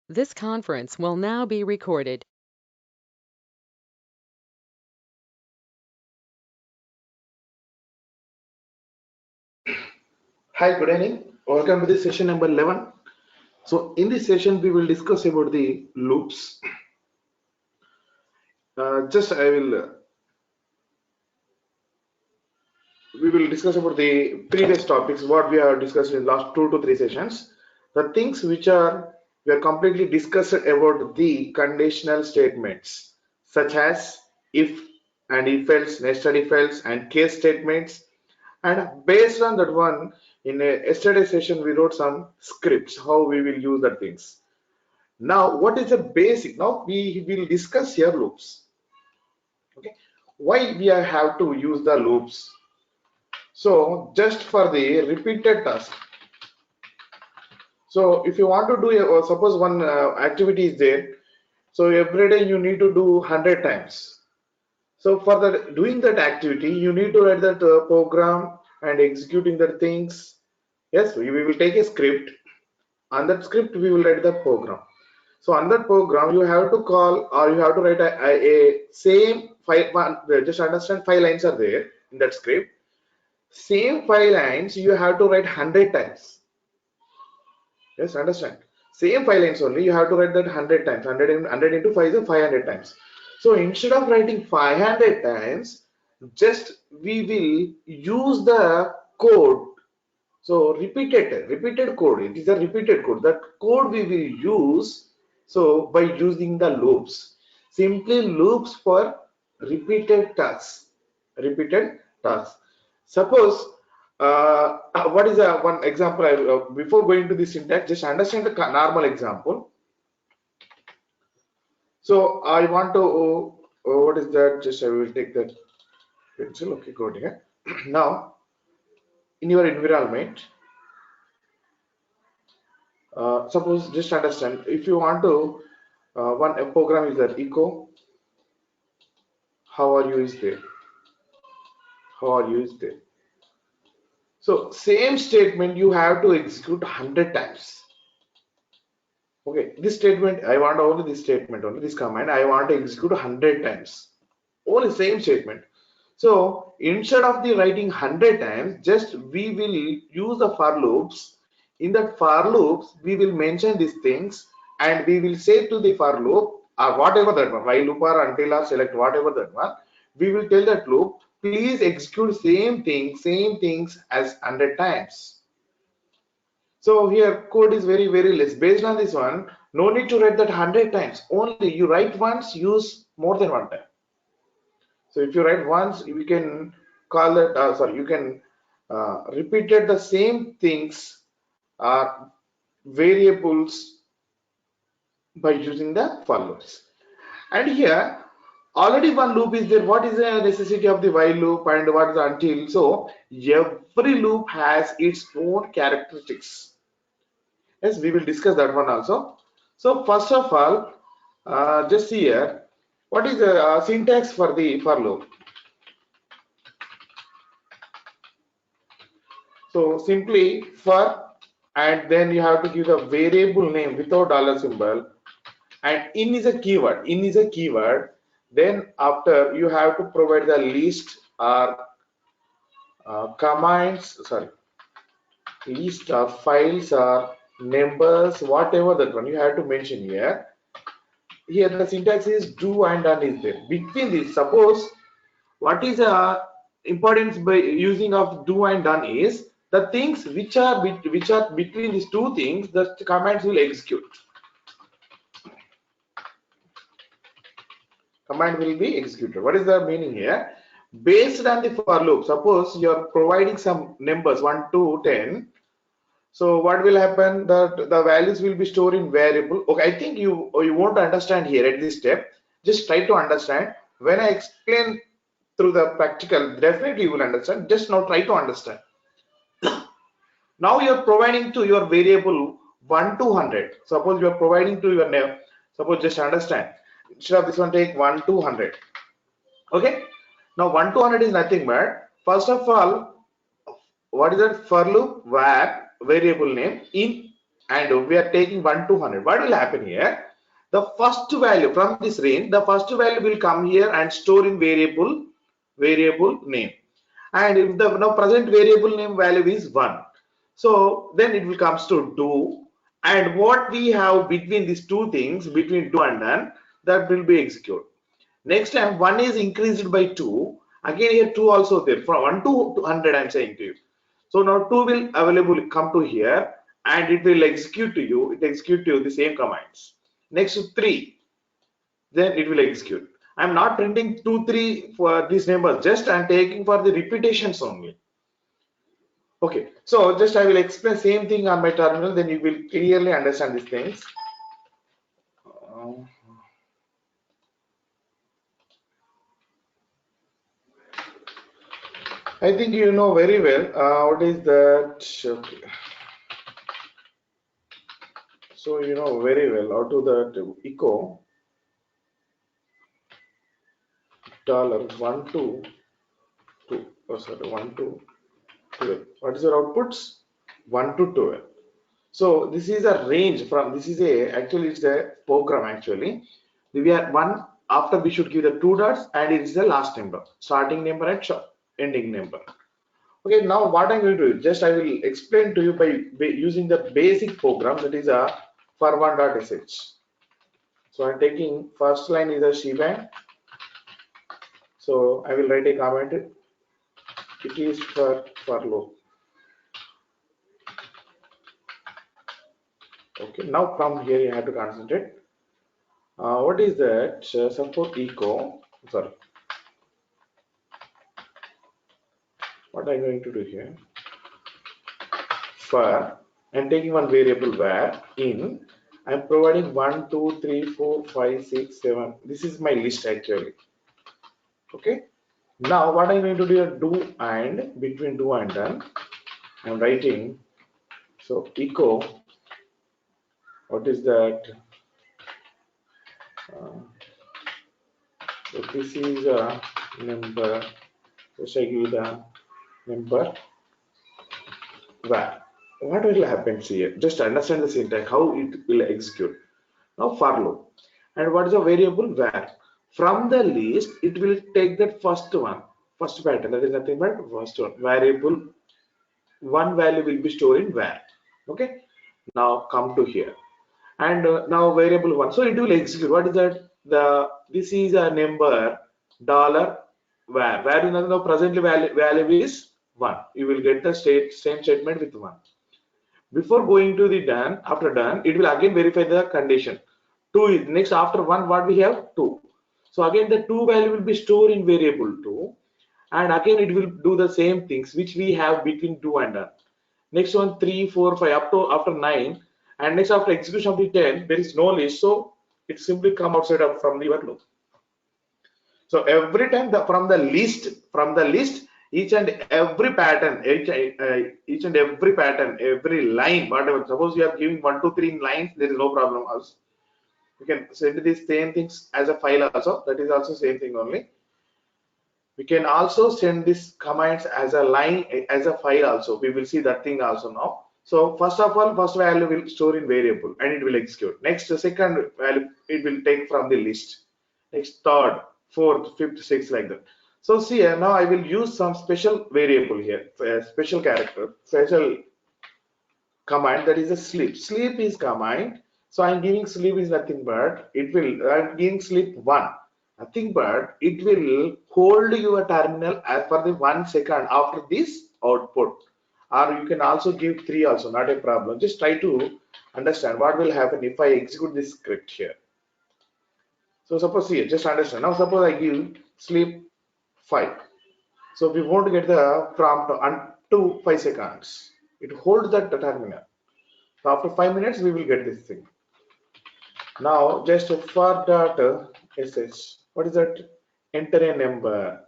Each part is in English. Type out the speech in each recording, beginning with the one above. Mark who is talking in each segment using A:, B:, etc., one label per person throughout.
A: This conference will now be recorded.
B: Hi, good evening. Welcome to the session number 11. So in this session, we will discuss about the loops. Just I will, we will discuss about the previous topics, what we have discussed in last 2 to 3 sessions. The things which are, we are completely discussed about the conditional statements, such as if and if else, nested if else, and case statements. And based on that one, in a yesterday session, we wrote some scripts, how we will use the things. Now, what is the basic? Now we will discuss here loops. Okay, why we have to use the loops? So just for the repeated task. So if you want to do, suppose one activity is there, so every day you need to do 100 times. So for the doing that activity, you need to write that program and executing the things. Yes, we will take a script. On that script, we will write the program. So on that program, you have to call or you have to write a same five. Just understand, 5 lines are there in that script. Same 5 lines you have to write 100 times. Yes, understand. Same 5 lines only you have to write that 100 times. 100 into 5 is 500 times. So instead of writing 500 times, just we will use the code. So repeated code. It is a repeated code. That code we will use. So by using the loops, simply loops for repeated tasks. Repeated tasks. Suppose what is one example? Before going to the syntax, just understand the normal example. So I want to. What is that? Just I will take that pencil. Okay, go ahead. Now in your environment. Suppose just understand if you want to one a program is that echo how are you is there how are you is there so same statement you have to execute 100 times. Okay, this statement I want only this statement only this command I want to execute 100 times, only same statement. So instead of the writing 100 times, just we will use the for loops. In that for loops we will mention these things and we will say to the for loop or whatever that one, while loop or until or select whatever that one, we will tell that loop please execute same things as 100 times. So here code is very less. Based on this one, no need to write that 100 times. Only you write once, use more than one time. So if you write once, you can call that. Sorry, you can repeated the same things variables by using the for loops. And here already one loop is there. What is the necessity of the while loop and what is the until? So every loop has its own characteristics. Yes, we will discuss that one also. So first of all, just here, what is the syntax for the for loop? So simply for, and then you have to give the variable name without dollar symbol, and in is a keyword. In is a keyword. Then after you have to provide the list or commands. Sorry, list of files or numbers, whatever that one you have to mention here. Here the syntax is do and done is there. Between this, suppose what is importance by using of do and done is the things which are between these two things the commands will execute. Command will be executed. What is the meaning here? Based on the for loop, suppose you are providing some numbers 1 to 10. So what will happen? That the values will be stored in variable. Okay, I think you won't understand here at this step. Just try to understand. When I explain through the practical, definitely you will understand. Just now try to understand. Now you are providing to your variable 1 to 100. Suppose you are providing to your name. Suppose just understand. Instead of this one, take 1 to 100. Okay. Now 1 to 100 is nothing but first of all, what is that for loop? Var variable name in and we are taking 1 to 100. What will happen here? The first value from this range, the first value will come here and store in variable name. And if the now present variable name value is 1, so then it will comes to do, and what we have between these two things, between do and done, that will be executed. Next time 1 is increased by 2, again here 2 also there, from 1 to 100 I'm saying to you. So now 2 will available come to here and it will execute to you, it execute to you the same commands. Next to 3, then it will execute. I'm not printing 2, 3 for these numbers, just I'm taking for the repetitions only. Okay, so just I will explain same thing on my terminal, then you will clearly understand these things. I think you know very well what is that. Okay. So you know very well how to that echo $1 to 2. Oh, sorry, 1 to 12. What is your outputs? 1 to 12. So this is a range from, this is a, actually it's a program actually. We are one, after we should give the 2 dots and it is the last number, starting number and ending number. Okay, now what I'm going to do, just I will explain to you by using the basic program, that is a for1.sh. So I'm taking first line is a shebang. So I will write a comment. It is for loop. Okay, now from here you have to concentrate. What is that? Support echo. Sorry. What I'm going to do here? For I'm taking one variable where in I'm providing 1, 2, 3, 4, 5, 6, 7. This is my list actually. Okay. Now what I'm going to do is do and between do and done. I'm writing so echo. What is that? So this is a number. So I give the number where. What will happen here? Just understand the syntax, how it will execute. Now for loop. And what is the variable where? From the list, it will take that first one, first pattern. That is nothing but first one. Variable one value will be stored in where. Okay. Now come to here. And now variable one. So it will execute. What is that? This is a number dollar where. Where now presently value is 1. You will get the same statement with 1. Before going to the done, after done, it will again verify the condition. 2 is next, after 1 what we have 2. So again the 2 value will be stored in variable 2, and again it will do the same things which we have between 2 and done. Next one 3, 4, 5 up to after 9, and next after execution of the 10 there is no list, so it simply come outside of from the loop. So every time from the list, each and every pattern, each and every pattern, every line, whatever. Suppose you are giving 1, 2, 3 lines, there is no problem also. You can send these same things as a file also. That is also same thing only. We can also send these commands as a line, as a file also. We will see that thing also now. So first of all, first value will store in variable and it will execute. Next, the second value it will take from the list. Next, third, fourth, fifth, sixth, like that. So see here, now I will use some special variable here, special character, special command, that is a sleep. Sleep is command. So I'm giving sleep is nothing but it will, I'm giving sleep 1. Nothing but it will hold your terminal as for the 1 second after this output. Or you can also give 3 also, not a problem. Just try to understand what will happen if I execute this script here. So suppose here, just understand. Now suppose I give sleep 5. So we won't get the prompt unto 5 seconds. It holds that terminal. So after 5 minutes, we will get this thing. Now just for that sh, what is that? Enter a number.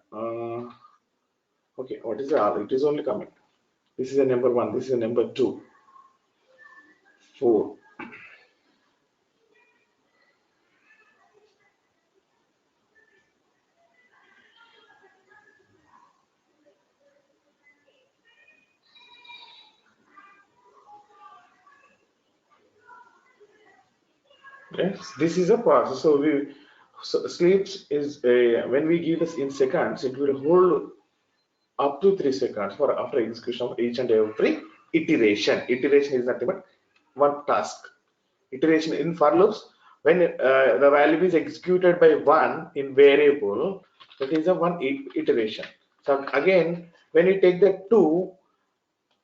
B: Okay, what is the R? It is only comment. This is a number 1. This is a number 2, 4. Yes, this is a process. So sleeps is a, when we give this in seconds, it will hold up to 3 seconds for after execution of each and every iteration. Iteration is nothing but one task. Iteration in for loops, when the value is executed by one in variable, that is a one iteration. So again, when you take the two,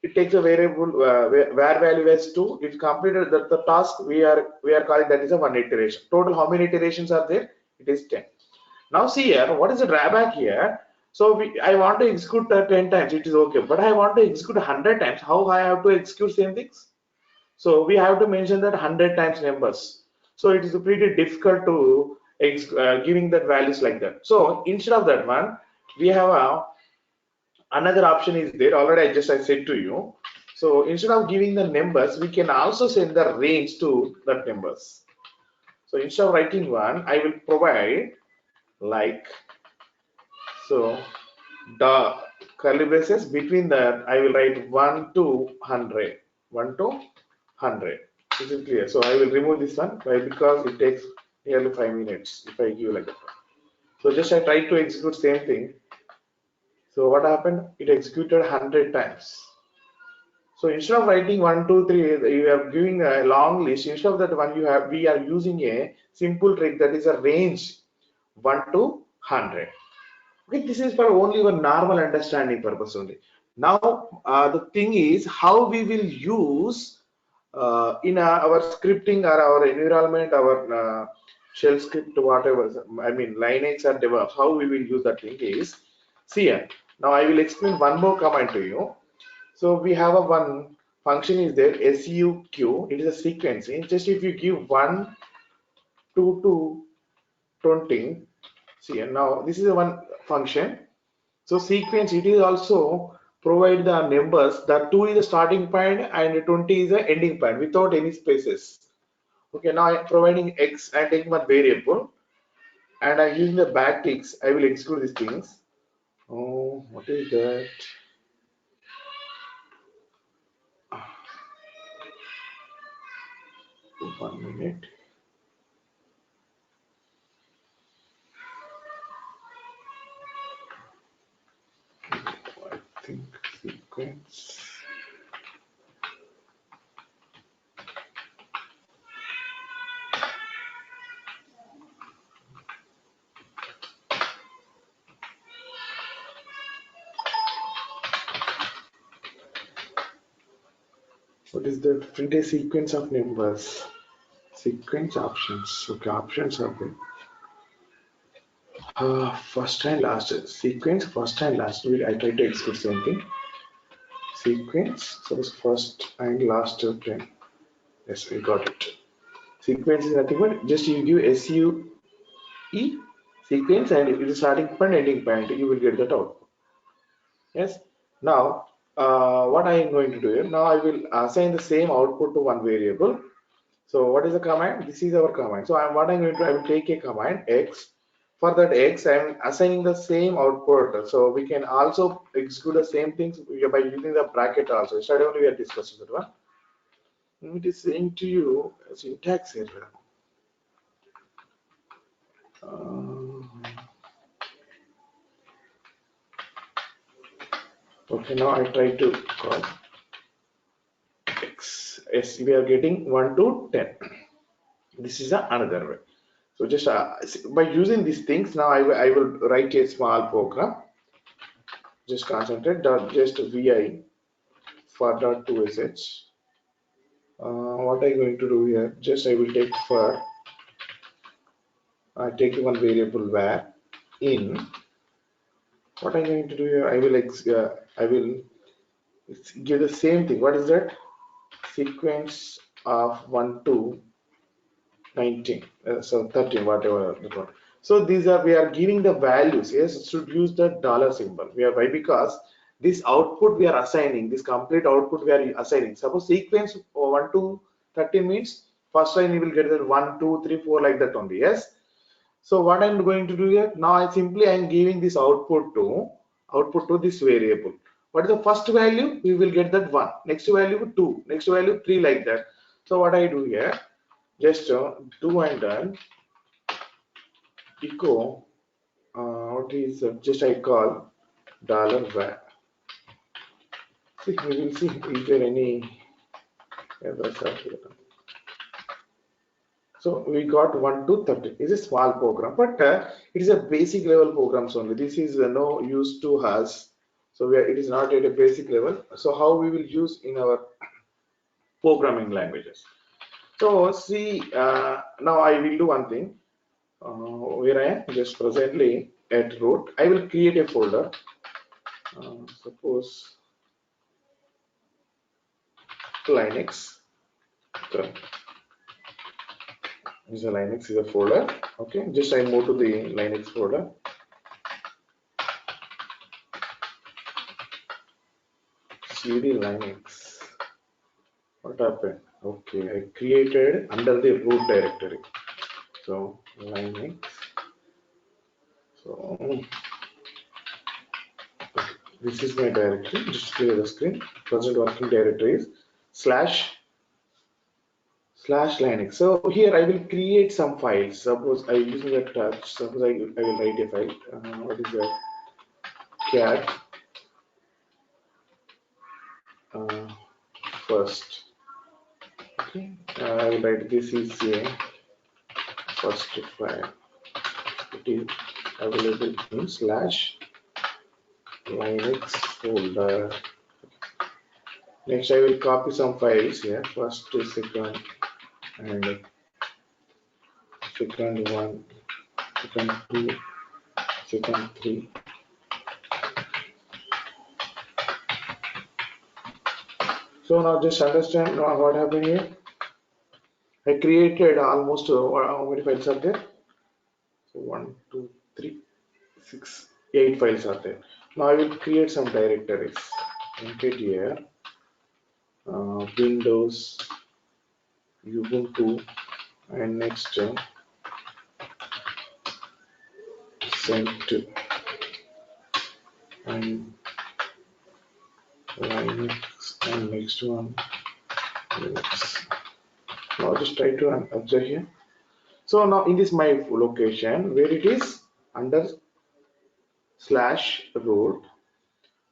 B: it takes a variable where value as 2, it completed the task we are calling that is a one iteration. Total how many iterations are there? It is 10. Now see here, what is the drawback here? So I want to execute 10 times, it is okay, but I want to execute 100 times. How I have to execute same things? So we have to mention that 100 times numbers. So it is pretty difficult to giving that values like that. So instead of that one, we have another option is there. Already I said to you. So instead of giving the numbers, we can also send the range to that numbers. So instead of writing one, I will provide like, so the curly braces, between that I will write 1 to 100. 1 to 100. Is it clear? So I will remove this one. Why? Because it takes nearly 5 minutes if I give like that. So just I try to execute same thing. So what happened? It executed 100 times. So instead of writing 1, 2, 3, you are giving a long list. Instead of that one, we are using a simple trick, that is a range 1 to 100. Okay, this is for only one normal understanding purpose only. Now the thing is how we will use in our scripting or our environment, our shell script, whatever. I mean Linux or DevOps. How we will use that thing is, see here. Now I will explain one more command to you. So we have a one function is there, suq. It is a sequence. In just if you give 1 to 20, see, and now this is a one function. So sequence, it is also provide the numbers. The 2 is the starting point and 20 is the ending point without any spaces. Okay, now I'm providing x and taking one variable and I'm using the backticks. I will exclude these things. Oh, what is that? 1 minute. I think sequence. What is the print a sequence of numbers? Sequence options. Okay, options are there. First and last sequence. First and last. I try to execute same thing. Sequence. So it's first and last 10. Yes, we got it. Sequence is nothing but just you give SUE sequence and it is starting point, ending point. You will get that output. Yes. Now, what I am going to do here? Now I will assign the same output to one variable. So what is the command? This is our command. So what I'm going to, I will take a command x. For that x, I am assigning the same output. So we can also execute the same things by using the bracket also. Yesterday only we are discussing that one. It is saying to you syntax error. Okay, now I try to call x. Yes, we are getting 1 to 10. This is another way. So just by using these things, now I will write a small program. Just concentrate. Just vi for dot to sh. What I'm going to do here? Just I will take for. I take one variable where in. What I'm going to do here? I will give the same thing. What is that? Sequence of 1 to 19, so 13, whatever. So these are, we are giving the values. Yes, should use the dollar symbol. We are, why? Because this output we are assigning, this complete output we are assigning. Suppose sequence 1 to 13 means first line you will get that 1, 2, 3, 4 like that only. Yes. So what I'm going to do here now, I am giving this output to this variable. What is the first value? We will get that 1. Next value 2. Next value 3 like that. So what I do here? just do and done echo what is just I call $var. See, we will see is there any errors are here. So we got 1 to 30. It's a small program, but it is a basic level programs only. This is no use to us. So it is not at a basic level. So how we will use in our programming languages. So see, now I will do one thing. Where I am just presently at root, I will create a folder. Suppose Linux. So, is a Linux is a folder. Okay, just I move to the Linux folder. CD Linux. What happened? Okay, I created under the root directory. So Linux. So this is my directory. Just clear the screen. Present working directory is /Linux. So here I will create some files. Suppose I use the touch. Suppose I will write a file. What is that? Cat first. Okay. I will write this is a first file. It is available in /Linux folder. Next, I will copy some files here. First, second, and second one, second two, second three. So now just understand what happened here. I created almost how many files are there? So 1, 2, 3, 6, 8 files are there. Now I will create some directories. Enter here. Windows, Ubuntu, and next sent and Linux, and next one Linux. Now just try to observe here. So now in this my location where it is under /root.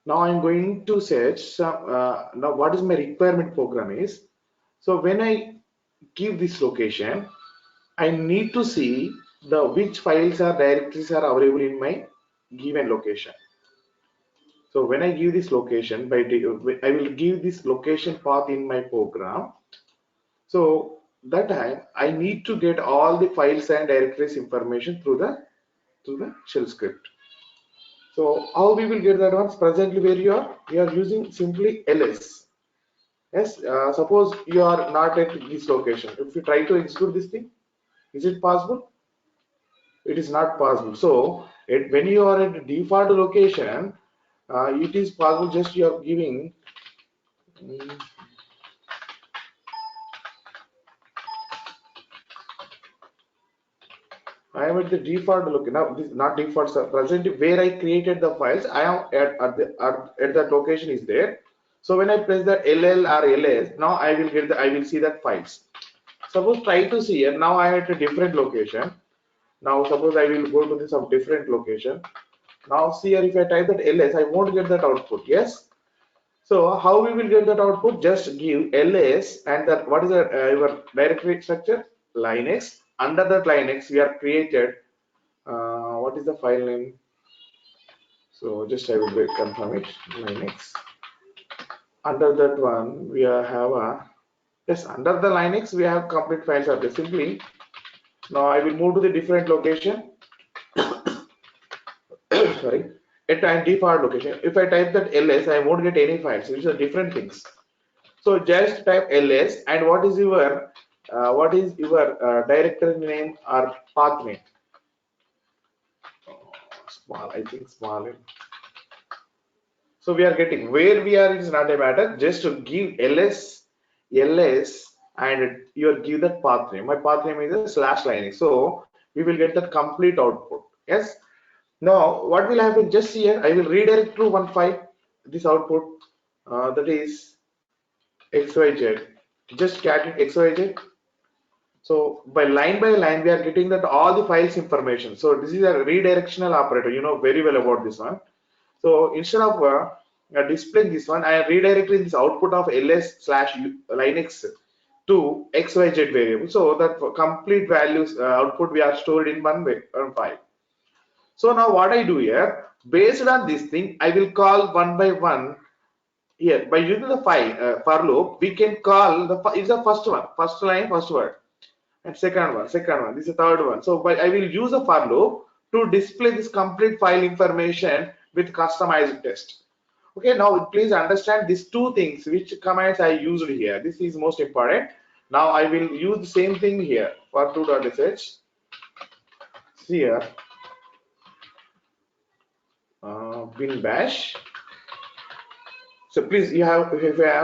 B: Now I'm going to search some. Now what is my requirement program is. So when I give this location, I need to see the which files or directories are available in my given location. So when I give this location, I will give this location path in my program. So that time I need to get all the files and directories information through the shell script. So how we will get that one? Presently where we are using simply ls. Yes, suppose you are not at this location. If you try to execute this thing, is it possible? It is not possible. So when you are at default location, it is possible just you are giving I am at the default location. Now this is not default. So presently where I created the files, I am at that location is there. So when I press the ll or ls, now I will see that files. Suppose try to see here. Now I am at a different location. Now suppose I will go to some different location. Now see here, if I type that ls, I won't get that output. Yes. So how we will get that output? Just give ls and that what is your directory structure? Linux. Under that Linux, we are created. What is the file name? So just I will confirm it. Linux. Under that one, we have a yes. Under the Linux, we have complete files are there. Simply now I will move to the different location. Sorry, at a default location. If I type that ls, I won't get any files. These are different things. So just type ls and what is your directory name or path name? Small, I think small. So we are getting where we are. It is not a matter. Just to give ls, and you give that path name. My path name is /Linux. So we will get the complete output. Yes. Now what will happen? Just here, I will redirect to one file. This output that is xyz. Just cat it xyz. So by line, we are getting that all the files information. So this is a redirectional operator. You know very well about this one. So instead of displaying this one, I am redirecting this output of ls/linux to xyz variable. So that for complete values output we are stored in one file. So now what I do here, based on this thing, I will call one by one here by using the for loop. We can call is the first one, first line, first word, and second one, second one. This is the third one. So I will use a for loop to display this complete file information with customized text. Okay, now please understand these two things, which commands I used here. This is most important. Now I will use the same thing here for 2.sh. Here, bin bash. So please, if you have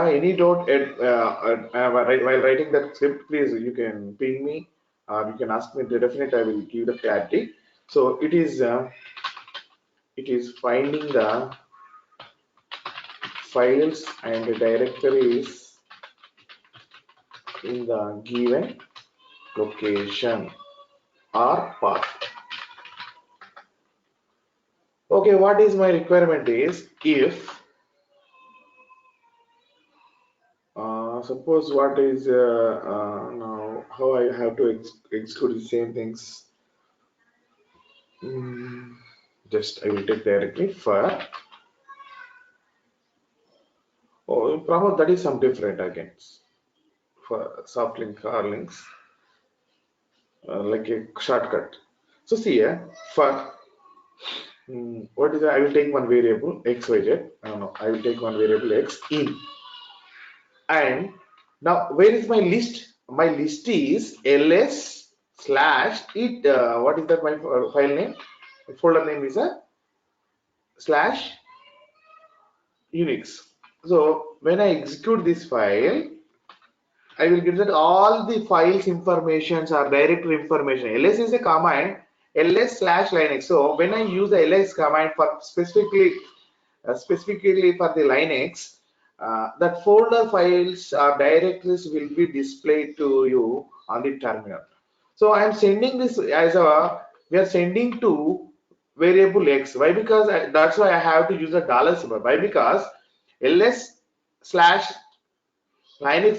B: any doubt while writing that script, please you can ping me, or you can ask me. Definitely, I will give the clarity. So it is finding the files and the directories in the given location or path. Okay, what is my requirement is if suppose what is now how I have to execute the same things. Just I will take directly for Pramod, that is some different again for soft link or links like a shortcut. So see here for what is that? I will take one variable xyz. No, I will take one variable x in. And now where is my list? My list is ls slash it. What is that? My file name? My folder name is a slash Unix. So when I execute this file, I will get that all the files informations are directory information. ls is a command ls/linux. So when I use the ls command for specifically for the Linux, that folder files or directories will be displayed to you on the terminal. So I am sending this as we are sending to variable x. Why? Because that's why I have to use a dollar symbol. Why? Because ls/linux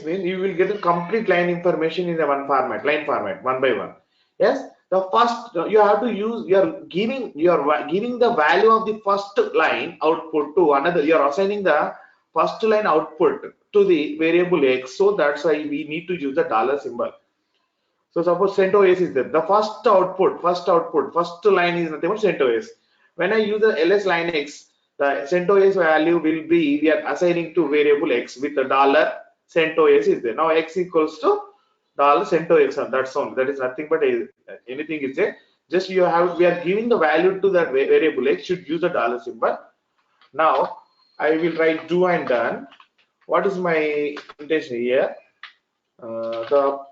B: means you will get the complete line information in the line format, one by one. Yes, the first you have to use. You are giving the value of the first line output to another. You are assigning the first line output to the variable x. So that's why we need to use the dollar symbol. So suppose CentOS is there. The first line is nothing but CentOS. When I use the ls linux, the CentOS value will be we are assigning to variable x with the dollar CentOS is there. Now x equals to dollar CentOS. That's all. That is nothing but anything is there. Just we are giving the value to that variable x. Should use the dollar symbol. Now I will write do and done. What is my intention here? Echo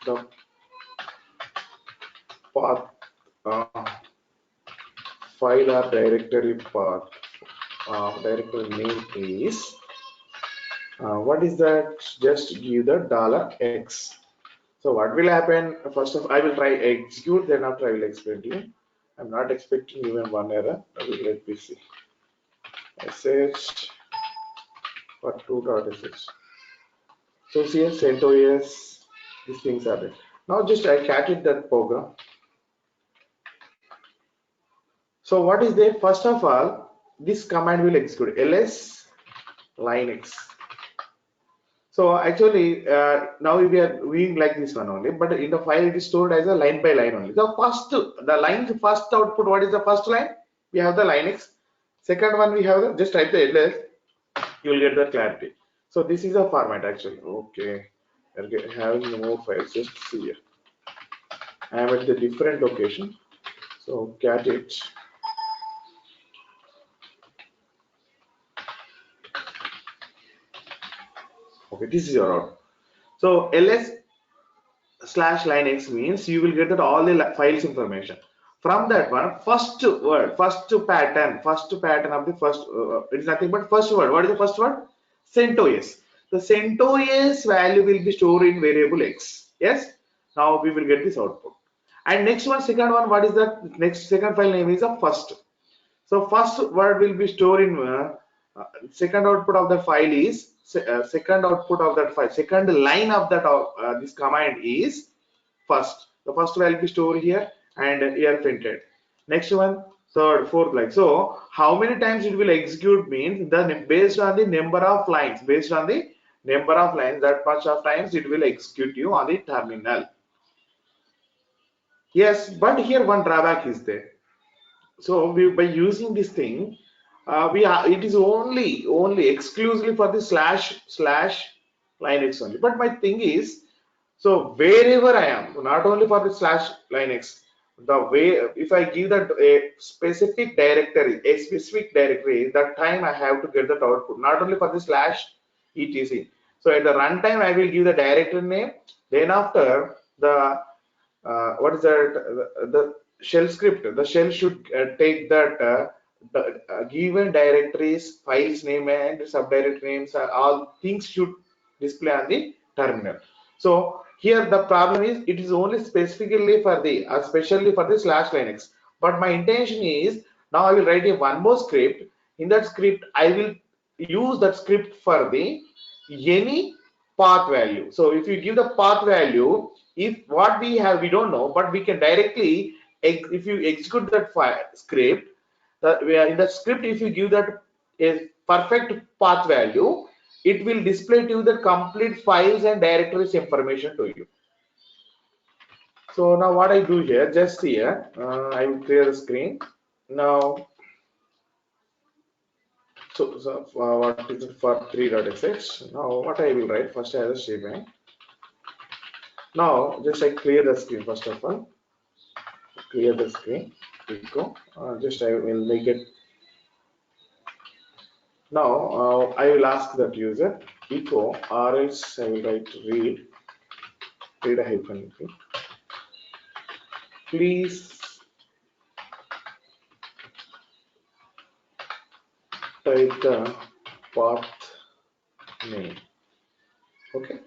B: the path file or directory path directory name is what is that? Just give the $x. So what will happen? First of all, I will try execute, then after I will explain to you. I'm not expecting even one error. Let me see. Sh for 2.sh. So see here, CentOS, these things are there. Now just I catted that program. So what is there? First of all, this command will execute ls linux. So actually now we are doing like this one only, but in the file it is stored as a line by line only. The line's first output, what is the first line? We have the linux. Second one we have just type the ls, you will get the clarity. So this is a format actually. Okay, having more files. Just see here. I am at the different location. So cat it. Okay, this is your output. So ls/linux means you will get that all the files information. From that one, first pattern of the first, it is nothing but first word. What is the first word? CentOS. the CentOS value will be stored in variable X. Yes. Now we will get this output. And next one, second one, what is that? Next second file name is a first. So first word will be stored in second output of the file is second output of that file. Second line of that this command is first. The first value will be stored here and here printed. Next one, third, fourth line. So how many times it will execute means the based on the number of lines. Based on the number of lines, that much of times it will execute you on the terminal. Yes, but here one drawback is there. So by using this thing, it is only exclusively for the slash Linux only. But my thing is, so wherever I am, not only for the slash Linux, the way if I give that a specific directory, that time I have to get that output, not only for the slash etc. So at the runtime, I will give the directory name. Then after the what is that? The shell script. The shell should take that the given directories, files name and subdirectory names. All things should display on the terminal. So here the problem is it is only specifically for the especially for the slash Linux. But my intention is now I will write a one more script. In that script, I will use that script for the any path value. So if you give the path value, if what we have we don't know, but we can directly if you execute that file script, in the script if you give that a perfect path value, it will display to you the complete files and directories information to you. So now what I do here, just here, I will clear the screen. Now, so what is it for 3.sh? Now what I will write first as a shebang. Now just I clear the screen first of all. Clear the screen. Echo. Just I will make it. Now I will ask that user echo or else I will write read a hyphen. Okay. Please type the path name. Okay.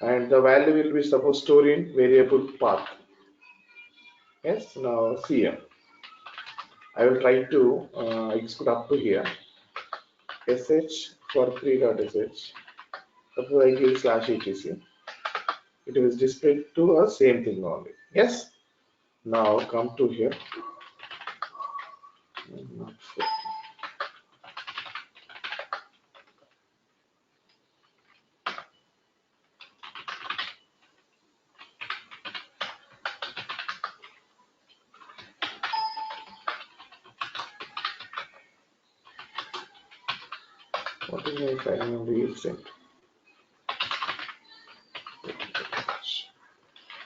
B: And the value will be supposed stored in variable path. Yes. Now see here. I will try to execute up to here. sh for 3.sh. Suppose I give slash etc. It will display to us same thing only. Yes. Now come to here. Not sure. What is my file name recent?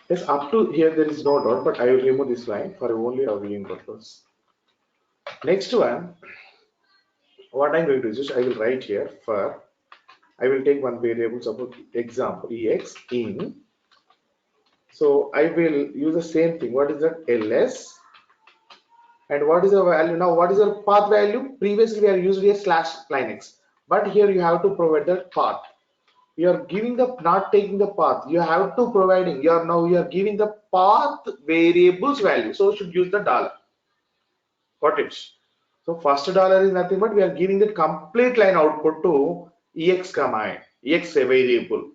B: Yes, up to here there is no dot, but I will remove this line for only our viewing purpose. Next one, what I'm going to do is I will write here for, I will take one variable, suppose example ex in. So I will use the same thing. What is that? ls. And what is the value? Now what is the path value? Previously we are using a slash Linux, but here you have to provide the path. You are giving the not taking the path. You have to providing. You are giving the path variables value. So should use the dollar. Got it? So first dollar is nothing but we are giving the complete line output to ex command, ex variable.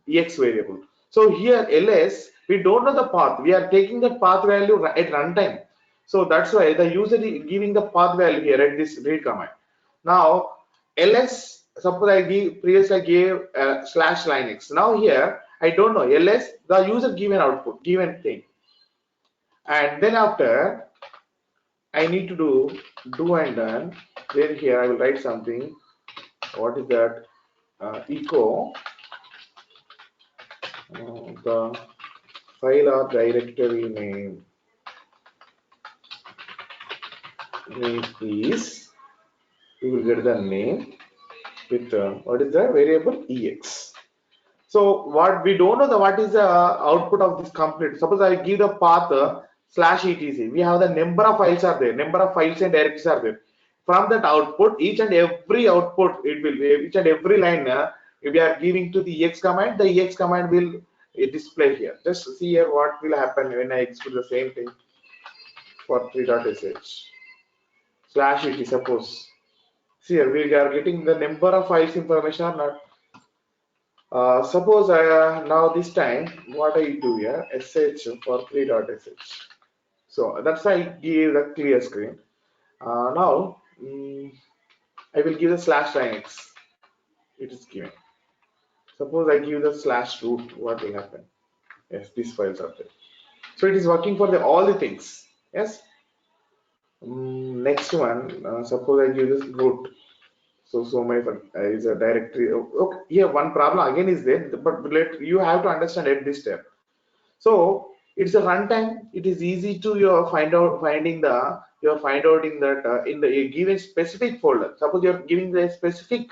B: So here ls, we don't know the path. We are taking the path value at runtime. So that's why the user is giving the path value here at this read command. Now ls, suppose I give previously I gave slash Linux. Now here I don't know ls, the user given output, given thing. And then after I need to do and done. Then here I will write something. What is that? Echo the file or directory name is, you will get the name with what is the variable ex. So what we don't know what is the output of this complete. Suppose I give the path slash etc. We have the number of files are there, number of files and directories are there. From that output, each and every output it will be each and every line If we are giving to the ex command, the ex command will display here. Just see here what will happen when I execute the same thing for 3.sh slash it. Suppose see here we are getting the number of files information or not. Suppose now this time what I do here sh for 3.sh. So that's why I give the clear screen. Now I will give the slash linux. It is given. Suppose I give the slash root. What will happen? Yes, these files are there. So it is working for all the things. Yes. Next one. Suppose I give this root. So my is a directory. Okay. Here one problem again is there, but you have to understand at this step. So it's a runtime. It is easy to you're find out that in the given specific folder. Suppose you're giving the specific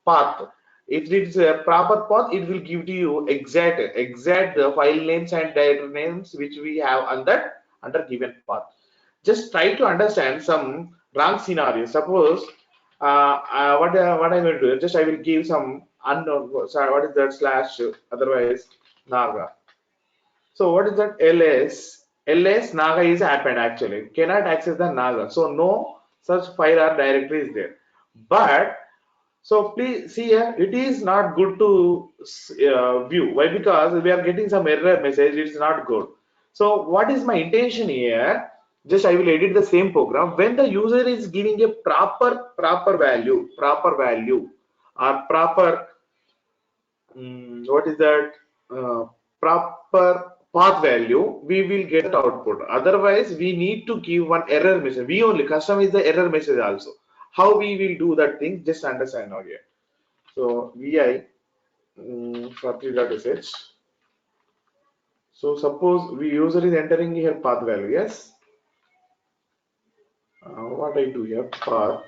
B: path. If it is a proper path, it will give to you exact file names and directory names which we have under given path. Just try to understand some wrong scenario. Suppose what I will do, just I will give some unknown. Sorry, what is that slash? Otherwise, Naga. So what is that ls Naga is happened actually. Cannot access the Naga. So no such file or directory is there. But so please see here, it is not good to view. Why? Because we are getting some error message. It's not good. So what is my intention here? Just I will edit the same program. When the user is giving a proper value, or proper what is that proper path value, we will get that output. Otherwise, we need to give one error message. We only customize the error message also. How we will do that thing? Just understand now here. So vi for 3.sh. So suppose we user is entering here path value. Yes. What I do here path.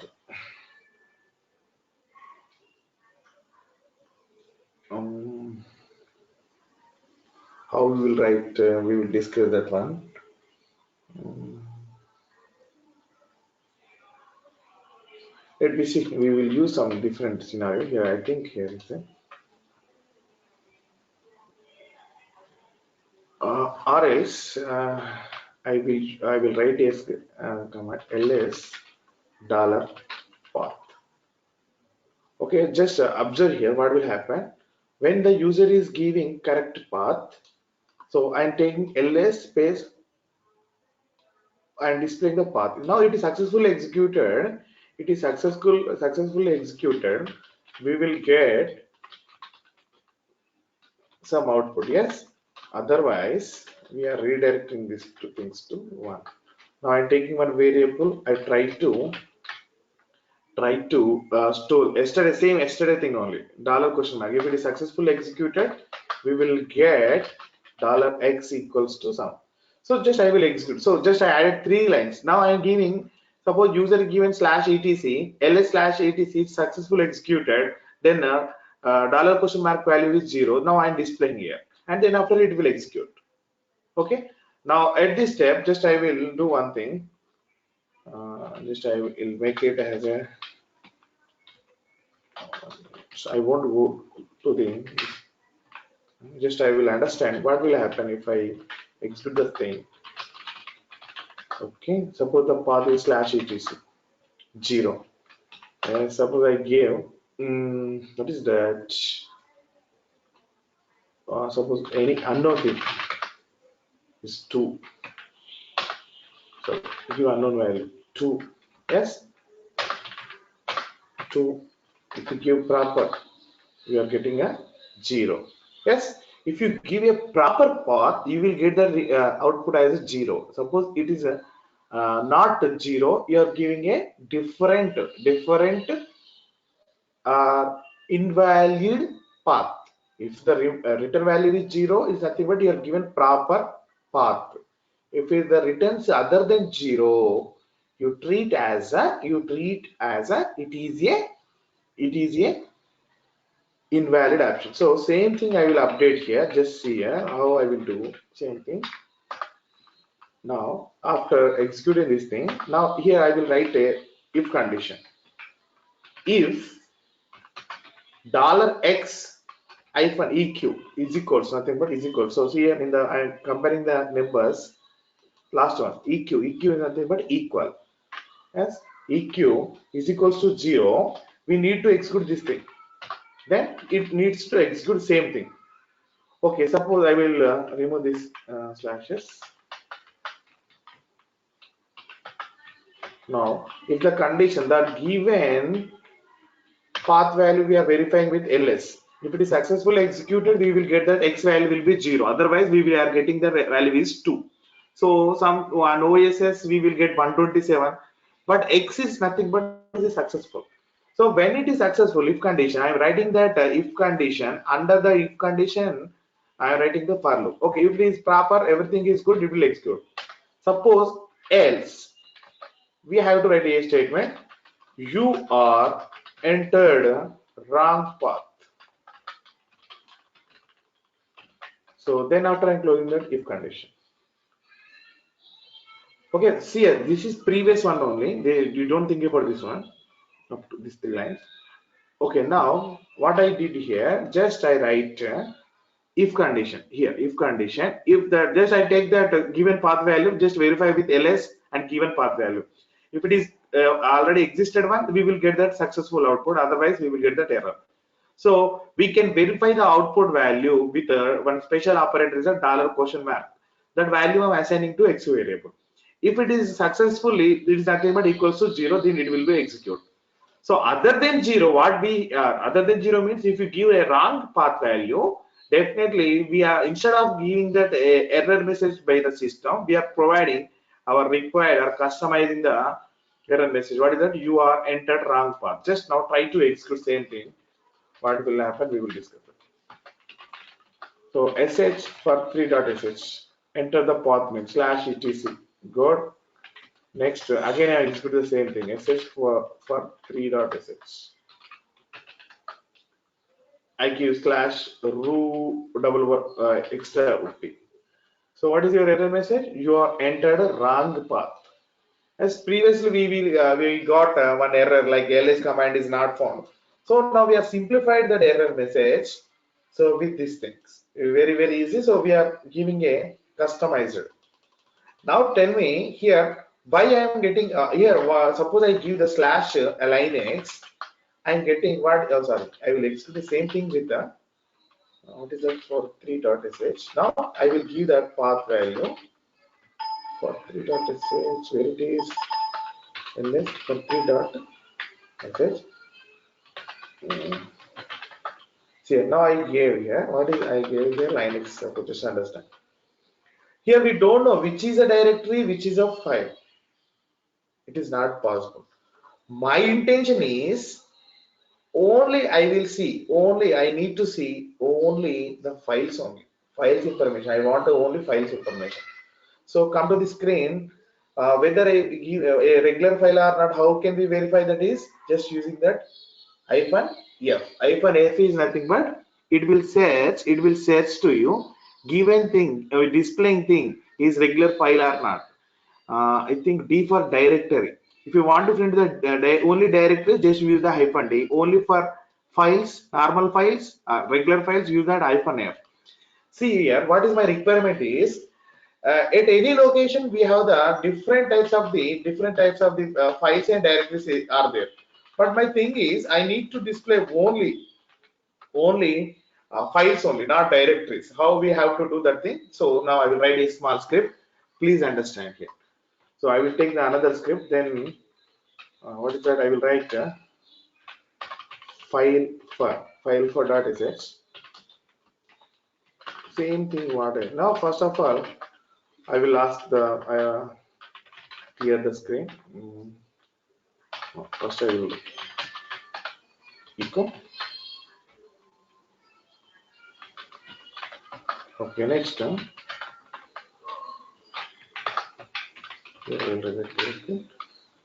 B: How we will write? We will discuss that one. Let me see. We will use some different scenario here. I think here is a or else I will write as command ls dollar path. Okay, just observe here what will happen when the user is giving correct path. So I am taking ls space and displaying the path. Now it is successfully executed. It is successfully executed. We will get some output. Yes. Otherwise, we are redirecting these two things to one. Now I'm taking one variable. I try to store yesterday thing only. $question mark. If it is successfully executed, we will get $x equals to some. So just I will execute. So just I added 3 lines. Now I am giving, suppose user given /etc ls /etc is successfully executed. Then $question mark value is 0. Now I am displaying here, and then after it will execute. Okay. Now at this step, just I will do one thing. Just I will make it as a. So I won't go to the. Just I will understand what will happen if I execute the thing. Okay. Suppose the path is /etc 0. And suppose I give. What is that? Suppose any unknown thing is 2. So give unknown value 2. Yes. 2. If you give proper, you are getting a 0. Yes. If you give a proper path, you will get the output as a 0. Suppose it is a not 0, you are giving a different invalid path. If the return value is 0, is nothing but you are given proper path. If the returns other than 0, you treat as a it is a invalid option. So same thing I will update here. Just see here how I will do same thing. Now after executing this thing, now here I will write a if condition. If $x hyphen eq is equals nothing but is equal. So see here in the I'm comparing the numbers. Last one eq is nothing but equal. As eq is equals to 0, we need to exclude this thing. Then it needs to execute same thing. Okay, suppose I will remove these slashes. Now, if the condition that given path value we are verifying with ls, if it is successfully executed, we will get that x value will be 0. Otherwise, we are getting the value is 2. So some on OSS we will get 127, but x is nothing but is successful. So when it is successful, if condition, I am writing that if condition, under the if condition, I am writing the for loop. Okay, if it is proper, everything is good, it will execute. Suppose else, we have to write a statement, you are entered wrong path. So then after I'm closing that if condition. Okay, see here, this is previous one only. You don't think about this one, up to these 3 lines. Okay, now what I did here, just I write if condition here, if condition, if that just I take that given path value, just verify with ls and given path value. If it is already existed one, we will get that successful output. Otherwise, we will get that error. So we can verify the output value with one special operator is a $question mark. That value I'm assigning to x variable. If it is successfully, it is nothing but equals to 0, then it will be executed. So other than 0, what we other than 0 means if you give a wrong path value, definitely we are instead of giving that error message by the system, we are providing our required or customizing the error message. What is that? You are entered wrong path. Just now try to execute same thing. What will happen? We will discuss it. So sh for 3.sh. Enter the path name /etc. Good. Next, again I execute the same thing. sh for 3.sh. I give /root extra up. So what is your error message? You are entered a wrong path. As previously we got one error like ls command is not found. So now we have simplified that error message. So with these things, very easy. So we are giving a customized. Now tell me here why I am getting here. Suppose I give the slash align x. I am getting what? Oh, sorry, I will execute the same thing with the what is that for 3.sh. Now I will give that path value for 3.sh where it is ls for 3.sh. See now I gave here what is I gave here Linux. So just understand. Here we don't know which is a directory, which is a file. It is not possible. My intention is only I will see, only I need to see only the files only. Files information. I want only files information. So come to the screen. Whether I give a regular file or not, how can we verify that is? Just using that hyphen f. Hyphen f is nothing but it will search to you given thing, displaying thing is regular file or not. I think D for directory. If you want to print the only directory, just use the hyphen D. Only for files, normal files, regular files, use that hyphen F. See here, what is my requirement is at any location we have the different types of the files and directories are there. But my thing is I need to display only files only, not directories. How we have to do that thing? So now I will write a small script. Please understand here. So I will take the another script. Then what is that? I will write file for .sh. Same thing. Now first of all I will ask the clear the screen. First I will echo. Okay, next now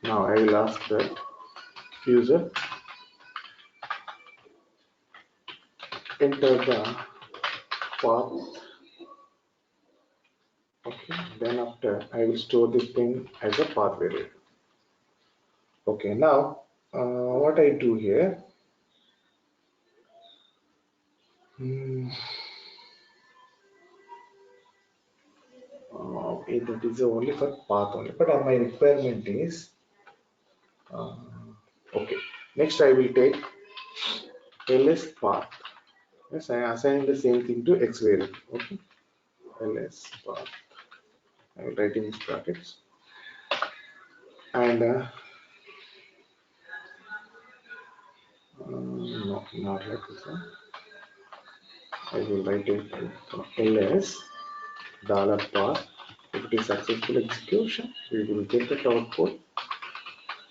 B: I will ask the user enter the path. Okay, then after I will store this thing as a path variable. Okay, now what I do here, That is only for path only, but my requirement is okay. Next, I will take ls path. Yes, I assign the same thing to x variable. Okay, ls path. I will write in these brackets and no, not like this one. I will write it ls dollar path. If it is successful execution, we will get that output.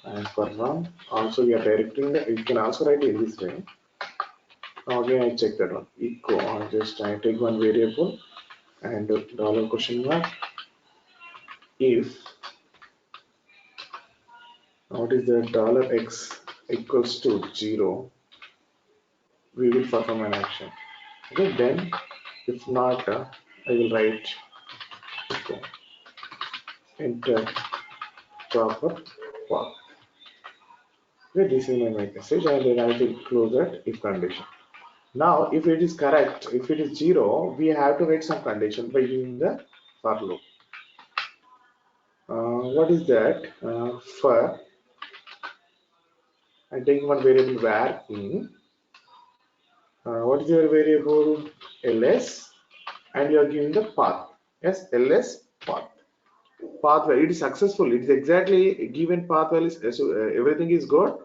B: And for run, also we are directing the. You can also write it in this way. Now again, I check that one. Echo, or just I take one variable and dollar question mark. If what is the dollar x equals to 0, we will perform an action. Okay, then if not, I will write echo, enter proper path. Okay, this is my message, and then I will close that if condition. Now, if it is correct, if it is 0, we have to write some condition by using the for loop. What is that? For I take one variable var in. What is your variable? ls, and you are giving the path. Yes, ls path. Path value, it is successful. It is exactly given path value. So everything is good.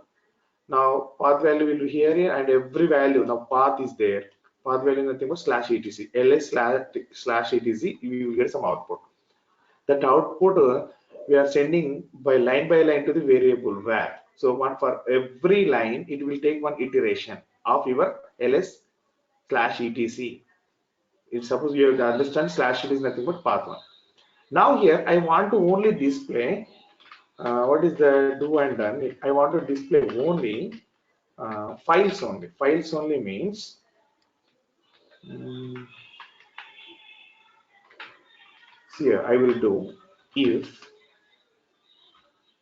B: Now path value will be here and every value. Now path is there. Path value is nothing but slash etc. ls slash etc. You will get some output. That output we are sending by line to the variable var. So one for every line, it will take one iteration of your ls slash etc. If suppose you have to understand slash it is nothing but path one. Now here I want to only display what is the do and done. I want to display only files only. Files only means here I will do if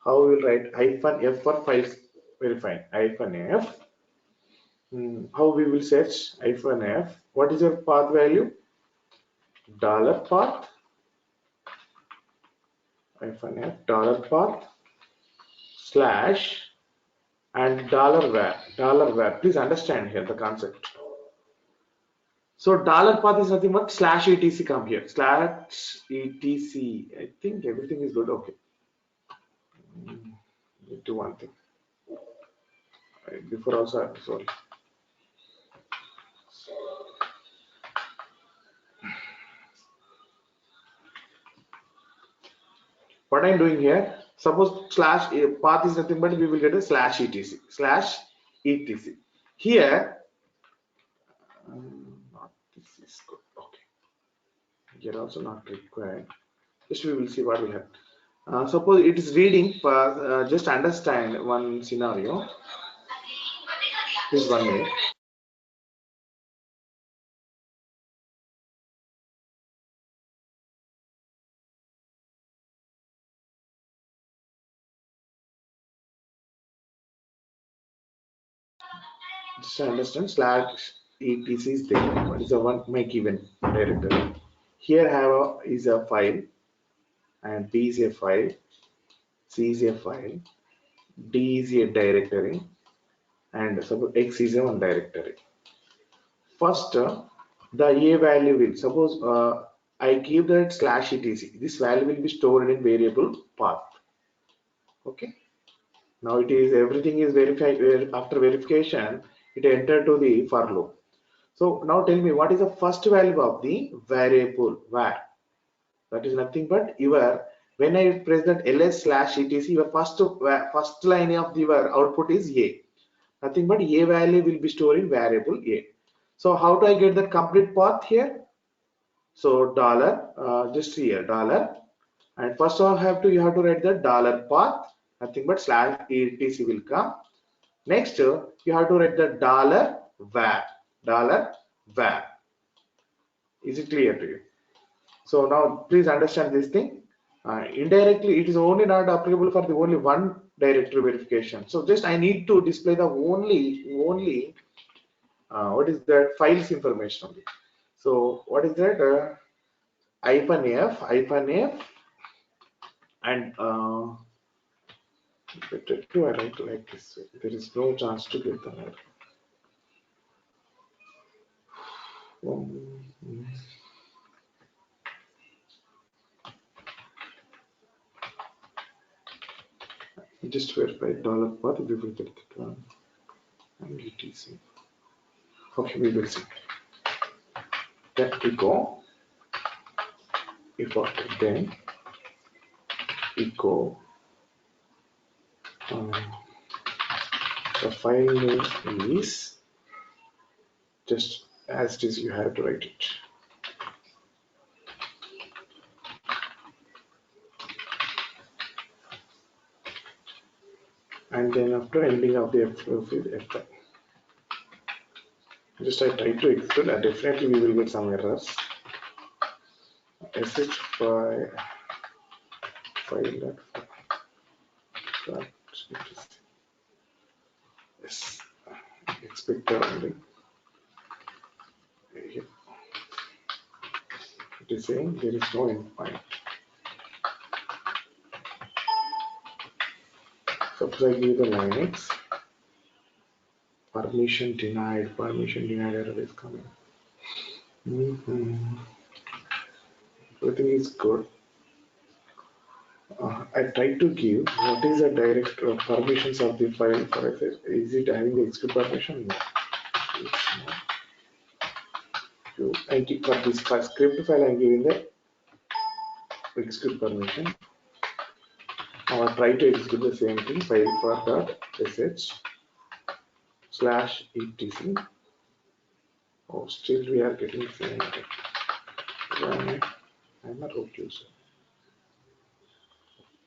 B: how we will write hyphen f for files verifying hyphen f. How we will search hyphen f. What is your path value? Dollar path hyphen f dollar path slash and dollar var. Please understand here the concept. So dollar path is nothing but slash etc come here. Slash etc. I think everything is good. Okay. Do one thing. Before also, sorry. What I'm doing here, suppose slash path is nothing but we will get a slash etc. Slash etc. Here, not this is good. Okay. Here also not required. Just we will see what we have. Suppose it is reading. Just understand one scenario. This 1 minute. Just understand slash etc is there. What is the one make event directory? Here is a file, and B is a file, C is a file, D is a directory, and suppose X is a one directory. First, the A value will suppose I give that slash etc. This value will be stored in variable path. Okay. Now it is everything is verified. After verification, it entered to the for loop. So now tell me what is the first value of the variable var? That is nothing but your when I press that ls slash etc, your first line of your output is a. Nothing but a value will be stored in variable a. So how do I get that complete path here? So dollar, just here dollar, and first of all you have to write the dollar path. Nothing but slash etc will come. Next, you have to write the dollar var. Is it clear to you? So now please understand this thing. Indirectly, it is only not applicable for the only one directory verification. So just I need to display the only what is that? Files information only. So what is that? -F, and better to I write like this way. There is no chance to get the error. Just verify $path before that one and etc. Okay, we will see. Then echo then echo the file name is just as it is. You have to write it. And then after ending of the F5. Just I try to execute, and definitely we will get some errors. sh file yes, expector only. It is saying there is no endpoint. Suppose I give the Linux permission denied error is coming. Everything is good. I try to give what is the direct permissions of the file for FS. Is it having the execute permission? No. I give for this script file, I'm giving the execute permission. Now I try to execute the same thing, file for .sh /etc. Oh, still we are getting the same error. I'm a root user.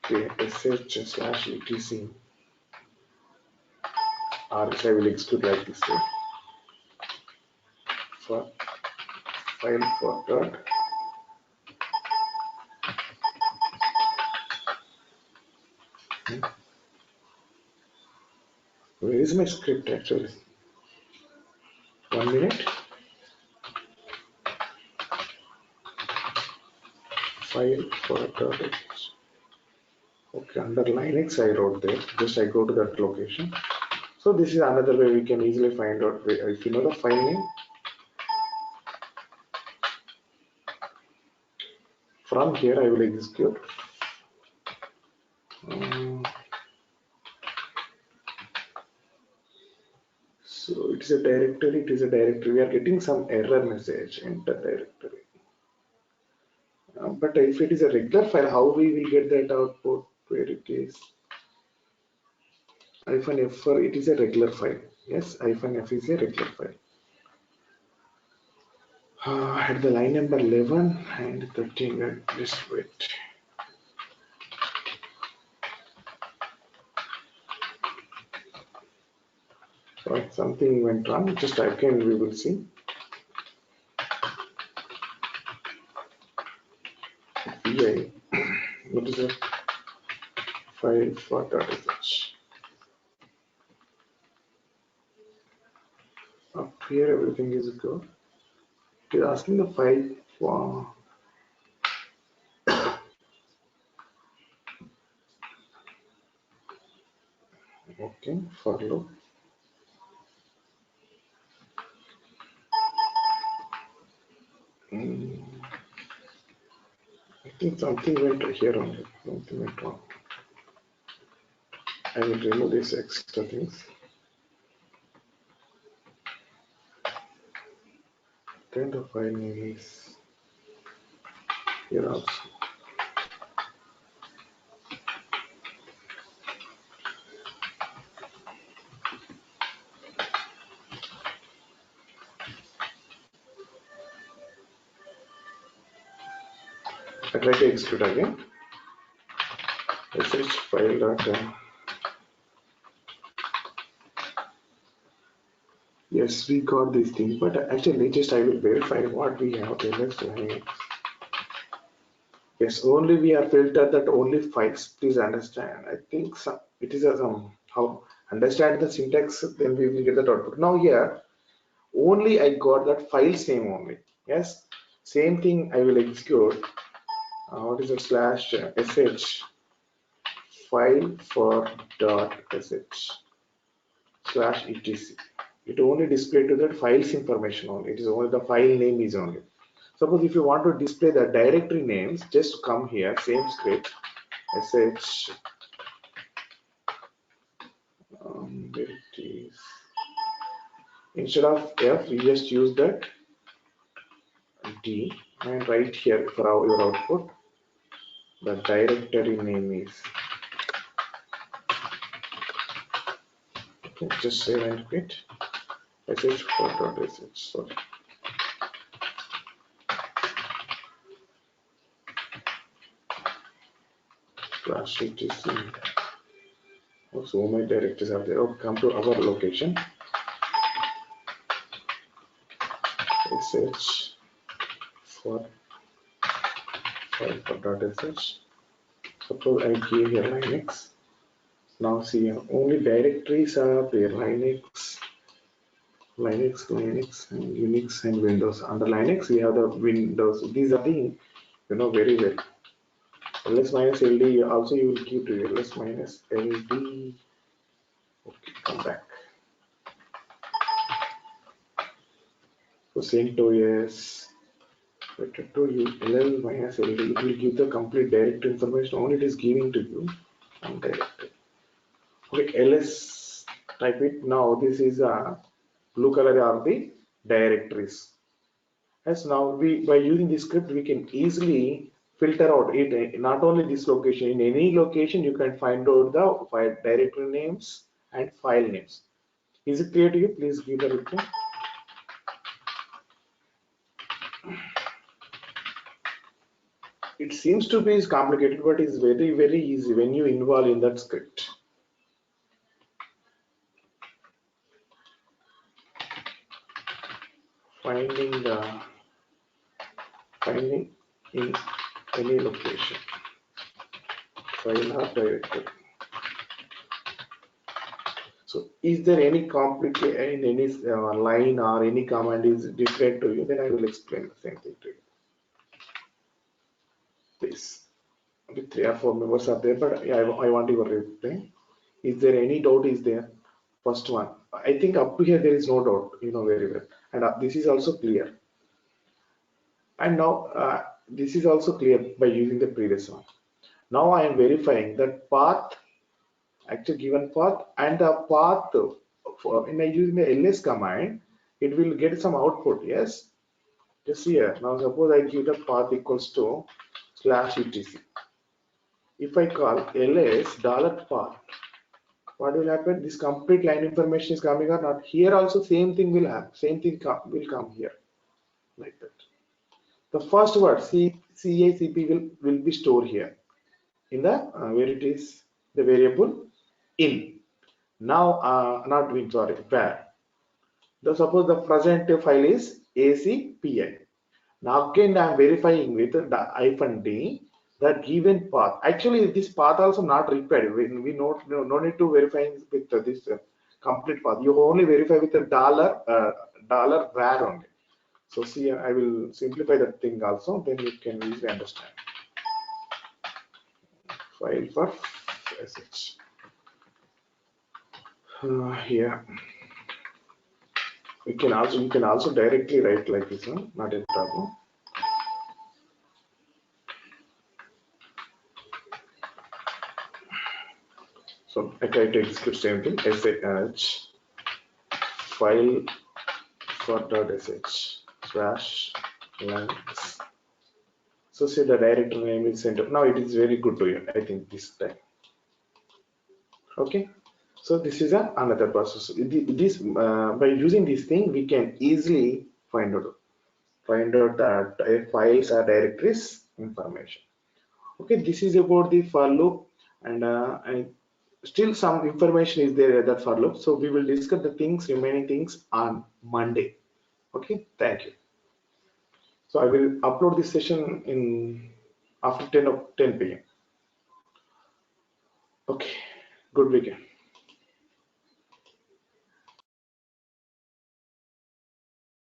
B: Okay, sh/etc. Or I will execute like this way. For file for dot where is my script actually? 1 minute. File for dot. Okay, under Linux I wrote there. Just I go to that location. So this is another way we can easily find out if you know the file name. From here I will execute. So it is a directory. We are getting some error message. Enter directory. But if it is a regular file, how we will get that output where it is? -F for it is a regular file. Yes, -F is a regular file. At the line number 11 and 13, just wait. So something went wrong. Just again we will see. PI. What is a file for .sh? Up here everything is good. It is asking the file for okay for loop. I think something went here only. Something went wrong. I will remove these extra things. Then the file name is here also. I try to execute again. sh file. Yes, we got this thing, but actually just I will verify what we have. Yes, only we are filtered that only files. Please understand. I think it is some how understand the syntax, then we will get the output. Now here, only I got that file's name only. Yes, same thing I will execute. What is it? Slash sh file for dot sh slash etc. It only display to that files information only. It is only the file name is only. Suppose if you want to display the directory names, just come here, same script, sh, where it is. Instead of F, we just use that D and write here for your output. The directory name is. Okay, just save and repeat. sh4.sh. Sorry. Slash etc. Oh, so many directories are there. Oh, come to our location. sh for file for .sh. Suppose I give here Linux. Now see, only directories are there. Linux, and Unix and Windows. Under Linux, we have the Windows. These are the, very well. ls minus ld also you will keep to ls minus ld. Okay, come back. So CentOS, to you ll minus ld, it will give the complete directory information. Only it is giving to you on directory. Okay, ls type it. Now this is a blue color are the directories. As now we by using this script we can easily filter out it. Not only this location, in any location you can find out the file directory names and file names. Is it clear to you? Please give a reply. It seems to be complicated, but it's very easy when you involve in that script. Finding in any location file or directory. So is there any complication in any line or any command is different to you? Then I will explain the same thing to you. Please, the 3 or 4 members are there, but I want your reply. Is there any doubt? Is there? First one, I think up to here there is no doubt. You know very well, and this is also clear. And now this is also clear by using the previous one. Now I am verifying that path, actual given path, and the path when I using the ls command, it will get some output. Yes, just here. Now suppose I give the path equals to slash etc. If I call ls $path, what will happen? This complete line information is coming or not? Here also same thing will happen. Same thing will come here, like that. The first word CACP will be stored here in the where it is the variable in. Now not in, sorry, where. Suppose the present file is ACPI. Now again I am verifying with the -d that given path. Actually this path also not required. We no need to verify with this complete path. You only verify with the dollar $var only. So see, I will simplify that thing also, then you can easily understand. File for sh. Here you can also directly write like this one, not a problem. So I try to execute same thing, sh file for .sh slash links. So say the directory name is center. Now it is very good to you, I think, this time. Okay, so this is another process. This by using this thing we can easily find out that files or directories information. Okay, this is about the for loop, and still some information is there at that for loop. So we will discuss the remaining things on Monday. Okay, thank you. So I will upload this session in after 10 p.m. Okay, good weekend.